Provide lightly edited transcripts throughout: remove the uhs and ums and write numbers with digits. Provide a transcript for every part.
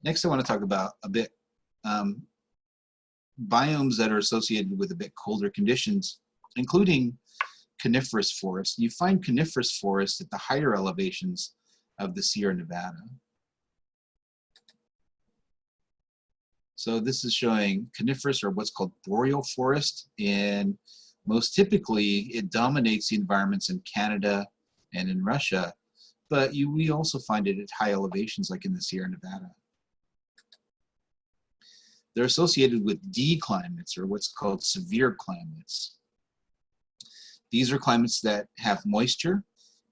Next, I want to talk about a bit biomes that are associated with a bit colder conditions, including coniferous forests. You find coniferous forests at the higher elevations of the Sierra Nevada. So this is showing coniferous, or what's called boreal forest, and most typically it dominates the environments in Canada and in Russia, but we also find it at high elevations like in the Sierra Nevada. They're associated with D climates, or what's called severe climates. These are climates that have moisture,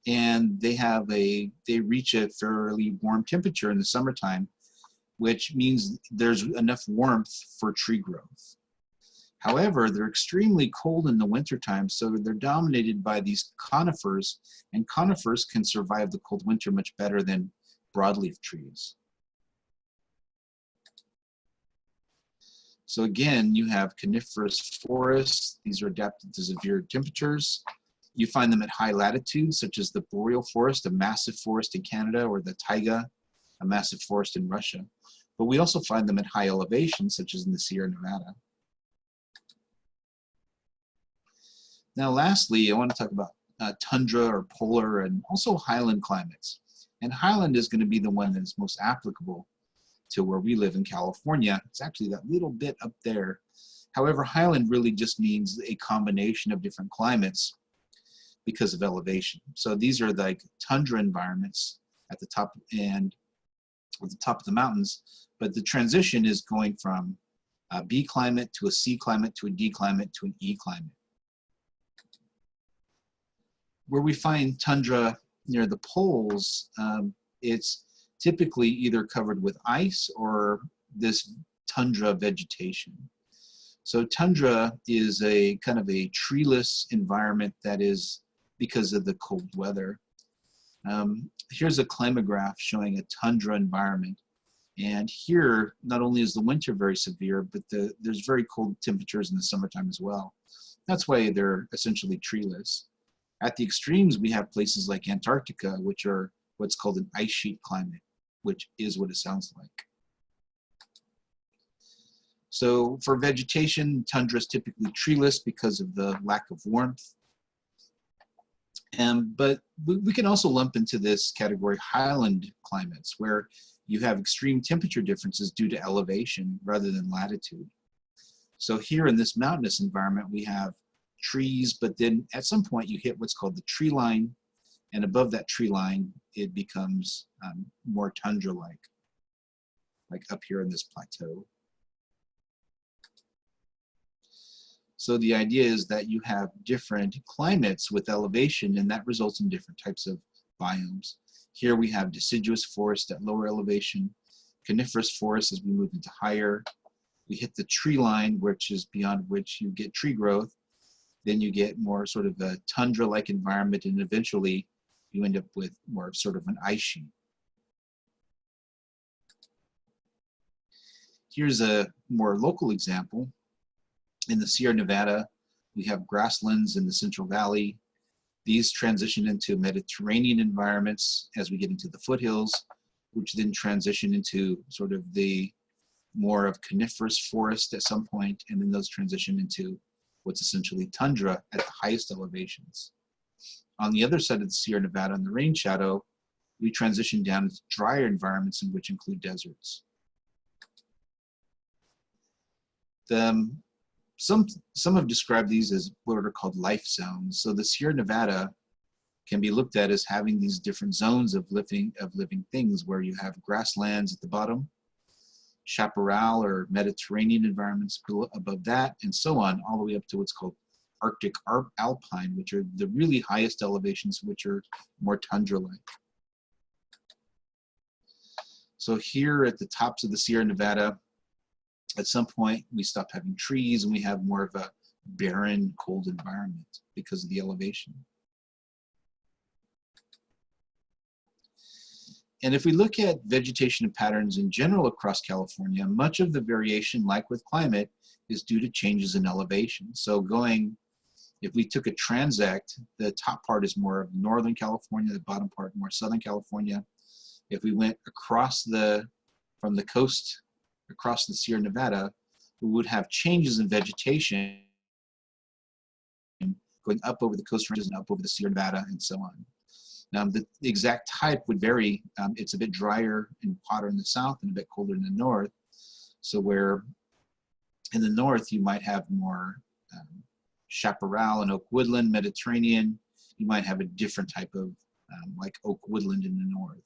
and they reach a fairly warm temperature in the summertime, which means there's enough warmth for tree growth. However, they're extremely cold in the wintertime, so they're dominated by these conifers, and conifers can survive the cold winter much better than broadleaf trees. So again, you have coniferous forests. These are adapted to severe temperatures. You find them at high latitudes, such as the boreal forest, a massive forest in Canada, or the taiga, a massive forest in Russia. But we also find them at high elevations, such as in the Sierra Nevada. Now, lastly, I want to talk about tundra or polar and also highland climates. And highland is going to be the one that is most applicable to where we live in California. It's actually that little bit up there. However, highland really just means a combination of different climates because of elevation. So these are like tundra environments at the top and at the top of the mountains, but the transition is going from a B climate to a C climate to a D climate to an E climate. Where we find tundra near the poles, it's typically either covered with ice or this tundra vegetation. So tundra is a kind of a treeless environment that is because of the cold weather. Here's a climograph showing a tundra environment. And here, not only is the winter very severe, but there's very cold temperatures in the summertime as well. That's why they're essentially treeless. At the extremes, we have places like Antarctica, which are what's called an ice sheet climate, which is what it sounds like. So for vegetation, tundra is typically treeless because of the lack of warmth. But we can also lump into this category highland climates, where you have extreme temperature differences due to elevation rather than latitude. So here in this mountainous environment, we have trees, but then at some point you hit what's called the tree line, and above that tree line, it becomes more tundra-like, like up here in this plateau. So the idea is that you have different climates with elevation, and that results in different types of biomes. Here we have deciduous forest at lower elevation, coniferous forest as we move into higher. We hit the tree line, which is beyond which you get tree growth. Then you get more sort of a tundra-like environment, and eventually you end up with more of sort of an ice sheet. Here's a more local example. In the Sierra Nevada, we have grasslands in the Central Valley. These transition into Mediterranean environments as we get into the foothills, which then transition into sort of the more of coniferous forest at some point, and then those transition into what's essentially tundra at the highest elevations. On the other side of the Sierra Nevada, in the rain shadow, we transition down into drier environments, in which include deserts. Some have described these as what are called life zones. So the Sierra Nevada can be looked at as having these different zones of living things, where you have grasslands at the bottom, chaparral or Mediterranean environments above that, and so on, all the way up to what's called Arctic alpine, which are the really highest elevations, which are more tundra-like. So here at the tops of the Sierra Nevada, at some point we stop having trees and we have more of a barren, cold environment because of the elevation. And if we look at vegetation patterns in general across California, much of the variation, like with climate, is due to changes in elevation. So if we took a transect, the top part is more of Northern California, the bottom part more Southern California. If we went across the from the coast across the Sierra Nevada, we would have changes in vegetation going up over the coast ranges and up over the Sierra Nevada and so on. The exact type would vary. It's a bit drier and hotter in the south and a bit colder in the north. So where in the north you might have more chaparral and oak woodland, Mediterranean, you might have a different type of like oak woodland in the north.